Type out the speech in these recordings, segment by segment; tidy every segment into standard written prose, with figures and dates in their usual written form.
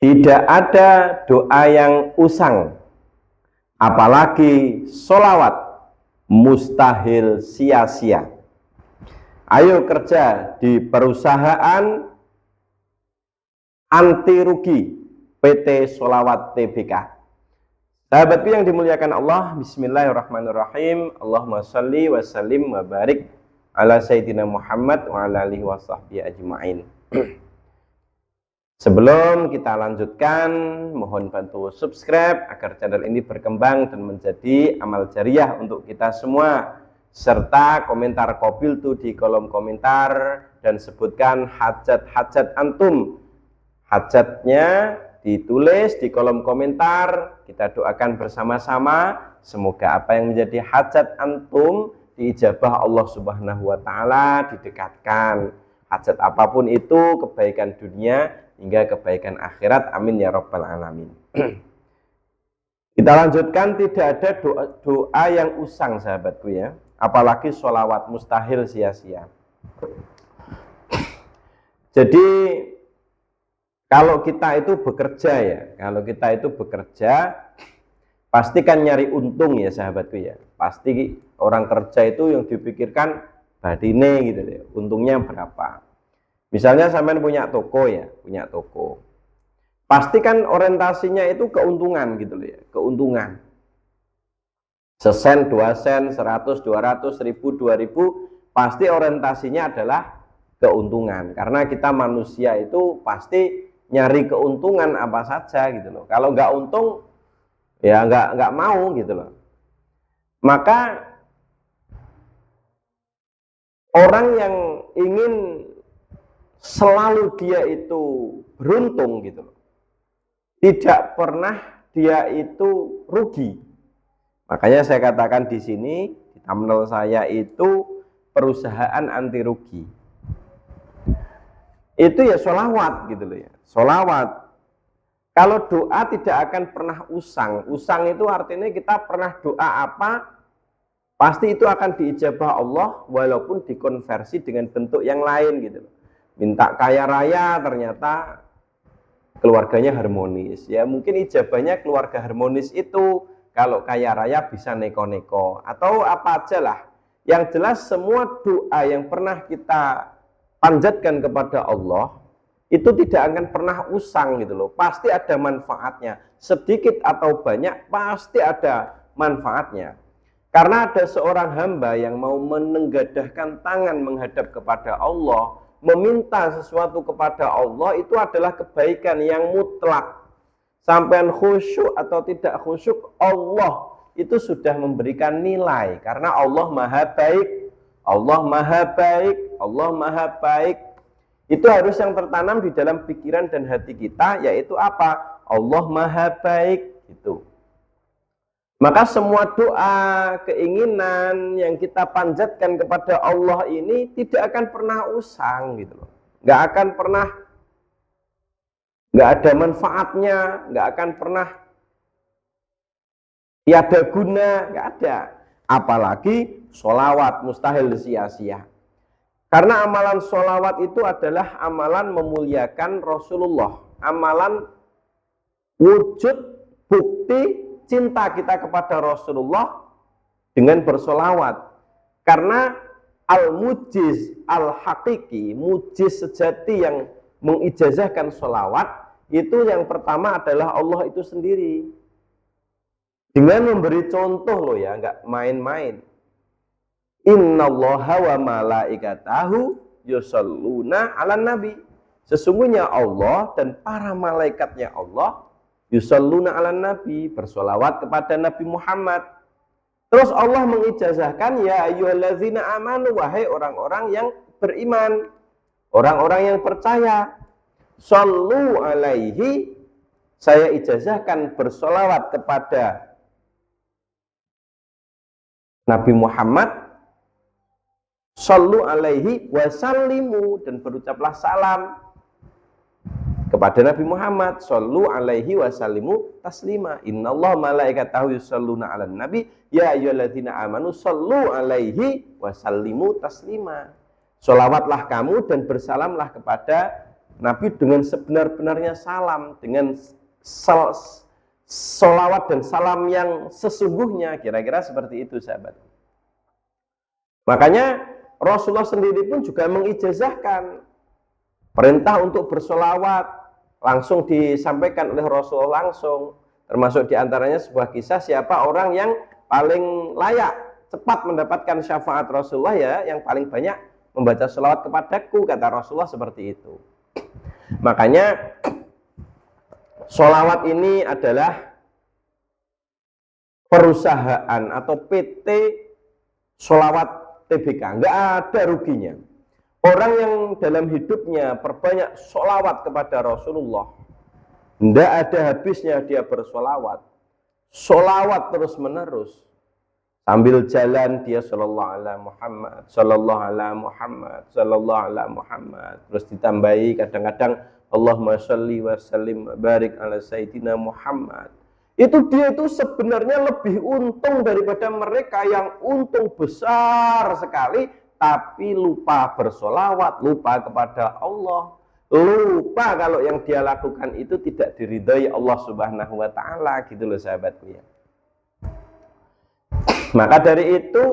Tidak ada doa yang usang, apalagi sholawat, mustahil sia-sia. Ayo kerja di perusahaan anti rugi PT Sholawat Tbk. Sahabatku yang dimuliakan Allah, bismillahirrahmanirrahim. Allahumma sholli wa sallim wa barik ala sayyidina Muhammad wa ala alihi wa sahbihi ajma'in. Sebelum kita lanjutkan, mohon bantu subscribe agar channel ini berkembang dan menjadi amal jariah untuk kita semua. Serta komentar Qabil tuh di kolom komentar dan sebutkan hajat-hajat antum. Hajatnya ditulis di kolom komentar, kita doakan bersama-sama. Semoga apa yang menjadi hajat antum diijabah Allah Subhanahu wa Ta'ala, didekatkan. Hajat apapun itu, kebaikan dunia hingga kebaikan akhirat, amin ya rabbal alamin. Kita lanjutkan, tidak ada doa yang usang sahabatku ya, apalagi sholawat, mustahil sia-sia. Jadi kalau kita itu bekerja ya, pasti kan nyari untung ya sahabatku ya. Pasti orang kerja itu yang dipikirkan badine gitu ya, untungnya berapa. Misalnya sampean punya toko ya, pasti kan orientasinya itu keuntungan gitu loh ya, keuntungan. Sesen, 2 sen, 100, 200, 1000, 2000, pasti orientasinya adalah keuntungan. Karena kita manusia itu pasti nyari keuntungan apa saja gitu loh. Kalau nggak untung, ya nggak mau gitu loh. Maka orang yang ingin selalu dia itu beruntung gitu loh, tidak pernah dia itu rugi. Makanya saya katakan di sini, di thumbnail saya itu perusahaan anti rugi. Itu ya sholawat gitu loh ya, sholawat. Kalau doa tidak akan pernah usang. Usang itu artinya kita pernah doa apa, pasti itu akan diijabah Allah walaupun dikonversi dengan bentuk yang lain gitu loh. Minta kaya raya ternyata keluarganya harmonis ya, mungkin ijabahnya keluarga harmonis itu. Kalau kaya raya bisa neko-neko atau apa aja lah. Yang jelas semua doa yang pernah kita panjatkan kepada Allah itu tidak akan pernah usang gitu loh, pasti ada manfaatnya, sedikit atau banyak pasti ada manfaatnya. Karena ada seorang hamba yang mau menenggadahkan tangan menghadap kepada Allah, meminta sesuatu kepada Allah, itu adalah kebaikan yang mutlak. Sampai khusyuk atau tidak khusyuk, Allah itu sudah memberikan nilai. Karena Allah maha baik, Allah maha baik, Allah maha baik. Itu harus yang tertanam di dalam pikiran dan hati kita, yaitu apa? Allah maha baik itu. Maka semua doa, keinginan yang kita panjatkan kepada Allah ini tidak akan pernah usang gitu loh. Nggak akan pernah, nggak ada manfaatnya, nggak akan pernah tiada guna, nggak ada. Apalagi sholawat, mustahil sia-sia. Karena amalan sholawat itu adalah amalan memuliakan Rasulullah, amalan wujud bukti cinta kita kepada Rasulullah dengan bersolawat. Karena al-mujiz, al-hakiki, mujiz sejati yang mengijazahkan sholawat, itu yang pertama adalah Allah itu sendiri. Dengan memberi contoh loh ya, nggak main-main. Innallaha wa malaikatahu yusholluna ala nabi. Sesungguhnya Allah dan para malaikatnya Allah yusholluna ala nabi, bersolawat kepada Nabi Muhammad. Terus Allah mengijazahkan, ya ayyuhallazina amanu, wahai orang-orang yang beriman, orang-orang yang percaya, shollu alaihi, saya ijazahkan bersolawat kepada Nabi Muhammad, shollu alaihi wasallimu, dan berucaplah salam kepada Nabi Muhammad, shollu alaihi wasallimu taslima. Innallaha malaikatahu yusholluna 'alan nabi ya ayyuhalladzina amanu shollu alaihi wasallimu taslima. Sholawatlah kamu dan bersalamlah kepada Nabi dengan sebenar-benarnya salam, dengan sholawat dan salam yang sesungguhnya. Kira-kira seperti itu, sahabat. Makanya Rasulullah sendiri pun juga mengijazahkan perintah untuk bersolawat langsung disampaikan oleh Rasulullah langsung. Termasuk diantaranya sebuah kisah siapa orang yang paling layak cepat mendapatkan syafaat Rasulullah, ya, yang paling banyak membaca sholawat kepadaku, kata Rasulullah seperti itu. Makanya sholawat ini adalah perusahaan atau PT Sholawat TBK, nggak ada ruginya. Orang yang dalam hidupnya perbanyak sholawat kepada Rasulullah, nggak ada habisnya dia bersolawat. Sholawat terus menerus. Sambil jalan dia sallallahu ala Muhammad, sallallahu ala Muhammad, sallallahu ala Muhammad. Terus ditambahi kadang-kadang Allahumma sholli wa sallim barik ala Sayyidina Muhammad. Itu dia itu sebenarnya lebih untung daripada mereka yang untung besar sekali, tapi lupa bersolawat, lupa kepada Allah, lupa kalau yang dia lakukan itu tidak diridhai Allah Subhanahu wa Ta'ala, gitu loh sahabatku ya. Maka dari itu,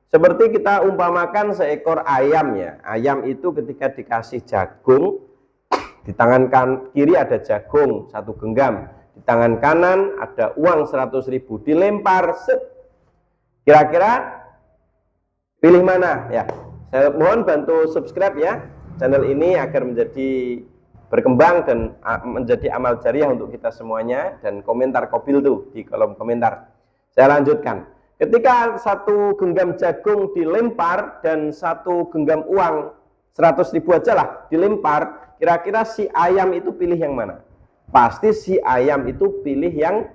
seperti kita umpamakan seekor ayam ya. Ayam itu ketika dikasih jagung, di tangan kiri ada jagung 1 genggam, di tangan kanan ada uang 100.000, dilempar, kira-kira pilih mana ya? Saya mohon bantu subscribe ya channel ini agar menjadi berkembang dan menjadi amal jariah untuk kita semuanya, dan komentar Qabil tuh di kolom komentar. Saya lanjutkan. Ketika 1 genggam jagung dilempar dan 1 genggam uang 100.000 aja lah dilempar, kira-kira si ayam itu pilih yang mana? Pasti si ayam itu pilih yang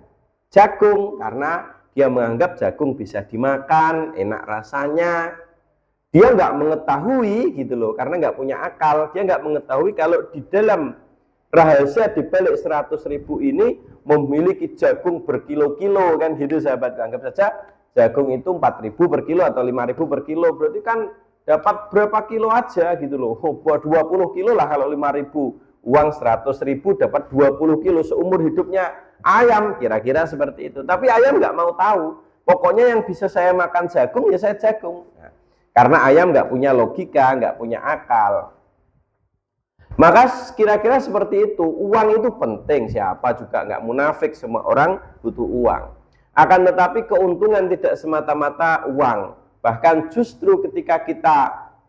jagung, karena dia menganggap jagung bisa dimakan, enak rasanya. Dia nggak mengetahui gitu loh, karena nggak punya akal. Dia nggak mengetahui kalau di dalam rahasia di balik 100.000 ini memiliki jagung berkilo-kilo, kan gitu sahabat. Anggap saja jagung itu 4.000 per kilo atau 5.000 per kilo, berarti kan dapat berapa kilo aja gitu loh. Buat 20 kilo lah kalau 5.000, uang 100.000 dapat 20 kilo seumur hidupnya ayam, kira-kira seperti itu. Tapi ayam nggak mau tahu, pokoknya yang bisa saya makan jagung ya saya jagung. Nah, karena ayam nggak punya logika, nggak punya akal. Maka kira-kira seperti itu. Uang itu penting, siapa juga nggak munafik, semua orang butuh uang. Akan tetapi keuntungan tidak semata-mata uang. Bahkan justru ketika kita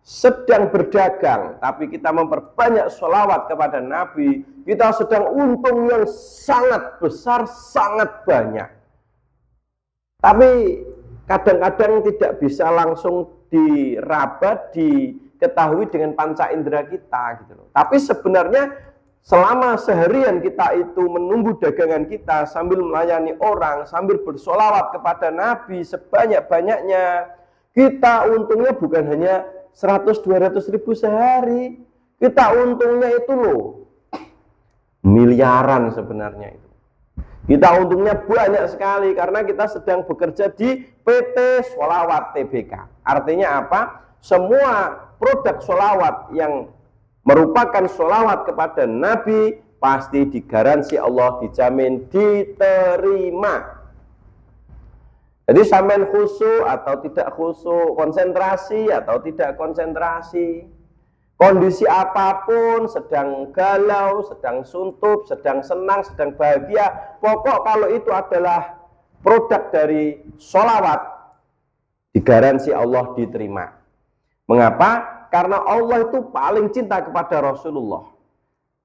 sedang berdagang, tapi kita memperbanyak sholawat kepada Nabi, kita sedang untung yang sangat besar, sangat banyak. Tapi kadang-kadang tidak bisa langsung diraba, diketahui dengan panca indera kita gitu loh. Tapi sebenarnya selama seharian kita itu menunggu dagangan kita sambil melayani orang, sambil bersolawat kepada Nabi sebanyak-banyaknya, kita untungnya bukan hanya 100-200 ribu sehari, kita untungnya itu loh miliaran sebenarnya itu. Kita untungnya banyak sekali karena kita sedang bekerja di PT Sholawat TBK. Artinya apa? Semua produk sholawat yang merupakan sholawat kepada Nabi pasti digaransi Allah, dijamin diterima. Jadi sampean khusyuk atau tidak khusyuk, konsentrasi atau tidak konsentrasi, kondisi apapun, sedang galau, sedang suntuk, sedang senang, sedang bahagia, pokok kalau itu adalah produk dari sholawat, digaransi Allah diterima. Mengapa? Karena Allah itu paling cinta kepada Rasulullah.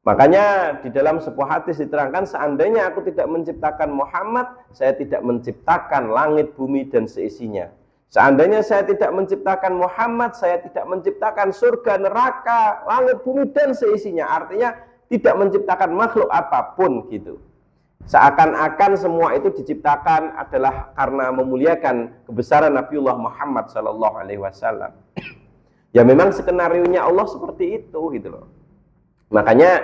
Makanya di dalam sebuah hadis diterangkan, seandainya aku tidak menciptakan Muhammad, saya tidak menciptakan langit, bumi, dan seisinya. Seandainya saya tidak menciptakan Muhammad, saya tidak menciptakan surga, neraka, langit, bumi, dan seisinya. Artinya tidak menciptakan makhluk apapun gitu. Seakan-akan semua itu diciptakan adalah karena memuliakan kebesaran Nabiullah Muhammad SAW. Ya memang skenarionya Allah seperti itu gitu loh. Makanya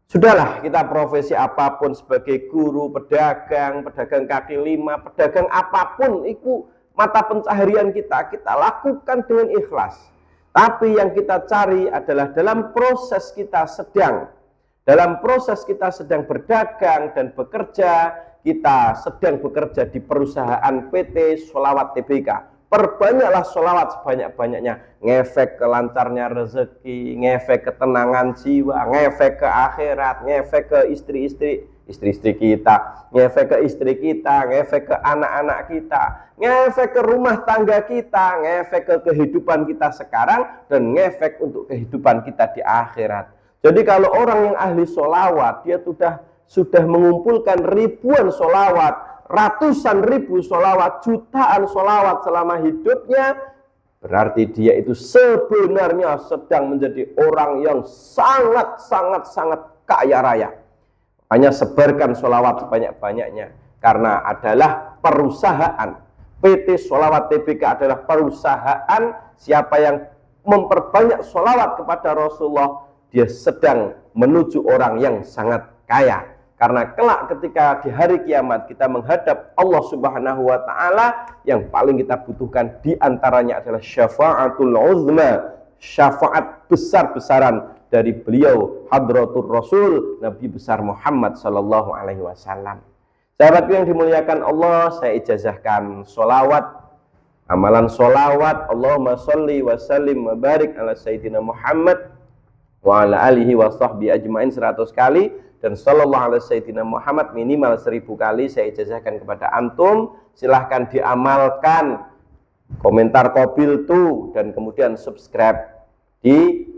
sudahlah, kita profesi apapun sebagai guru, pedagang kaki lima, pedagang apapun itu mata pencaharian kita lakukan dengan ikhlas. Tapi yang kita cari adalah dalam proses kita sedang berdagang dan bekerja, kita sedang bekerja di perusahaan PT Sholawat TBK. Perbanyaklah sholawat sebanyak-banyaknya, ngefek ke lancarnya rezeki, ngefek ketenangan jiwa, ngefek ke akhirat, ngefek ke istri-istri kita, ngefek ke istri kita, ngefek ke anak-anak kita, ngefek ke rumah tangga kita, ngefek ke kehidupan kita sekarang, dan ngefek untuk kehidupan kita di akhirat. Jadi kalau orang yang ahli sholawat, dia sudah mengumpulkan ribuan sholawat, ratusan ribu sholawat, jutaan sholawat selama hidupnya, berarti dia itu sebenarnya sedang menjadi orang yang sangat kaya raya. Hanya sebarkan sholawat sebanyak-banyaknya, karena adalah perusahaan. PT Sholawat TBK adalah perusahaan. Siapa yang memperbanyak sholawat kepada Rasulullah, dia sedang menuju orang yang sangat kaya. Karena kelak ketika di hari kiamat kita menghadap Allah Subhanahu wa Ta'ala, yang paling kita butuhkan diantaranya adalah syafa'atul uzma, syafaat besar-besaran dari beliau Hadratur Rasul Nabi besar Muhammad sallallahu alaihi wasallam. Sahabatku yang dimuliakan Allah, saya ijazahkan sholawat, amalan sholawat, Allahumma sholli wa sallim wa barik ala Sayyidina Muhammad wa ala alihi wa sahbihi ajma'in 100 kali, dan sallallahu alaihi Sayyidina Muhammad minimal 1000 kali saya ijazahkan kepada antum. Silahkan diamalkan, komentar Qabil tuh, dan kemudian subscribe di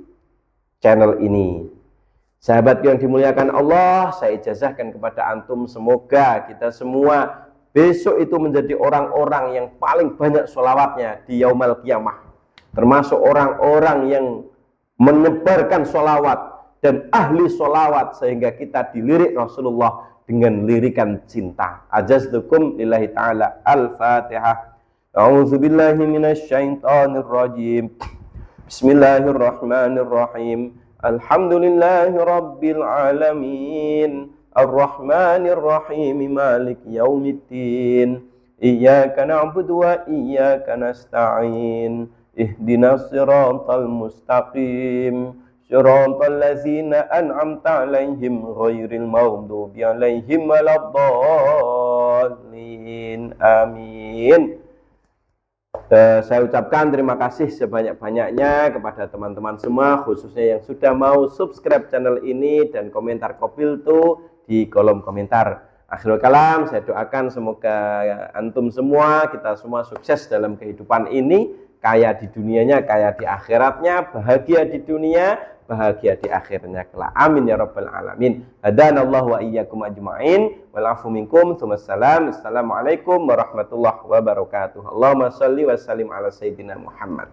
channel ini. Sahabat yang dimuliakan Allah, saya ijazahkan kepada antum, semoga kita semua besok itu menjadi orang-orang yang paling banyak sholawatnya di yaumal qiyamah, termasuk orang-orang yang menyebarkan sholawat dan ahli sholawat, sehingga kita dilirik Rasulullah dengan lirikan cinta. Ajaztukum lillahi ta'ala. Al-Fatihah. A'udzubillahi minasyaitonir rajim. Bismillahirrahmanirrahim. Alhamdulillahi rabbil alamin. Ar-Rahmanir Rahim. Malik yaumiddin. Iyyaka na'budu wa iyyaka nasta'in. Ihdinas siratal mustaqim. Siratal ladzina an'amta 'alaihim ghairil maghdubi 'alaihim waladdallin. Amin. Saya ucapkan terima kasih sebanyak-banyaknya kepada teman-teman semua, khususnya yang sudah mau subscribe channel ini dan komentar Qabil tuh di kolom komentar. Akhirul kalam, saya doakan semoga antum semua, kita semua sukses dalam kehidupan ini, kaya di dunianya, kaya di akhiratnya, bahagia di dunia, bahagia di akhirnya kelak. Amin ya rabbal alamin. Hadanallahu wa iyyakum ajma'in. Wal afu minkum. Assalamualaikum warahmatullahi wabarakatuh. Allahumma shalli wa sallim ala sayyidina Muhammad.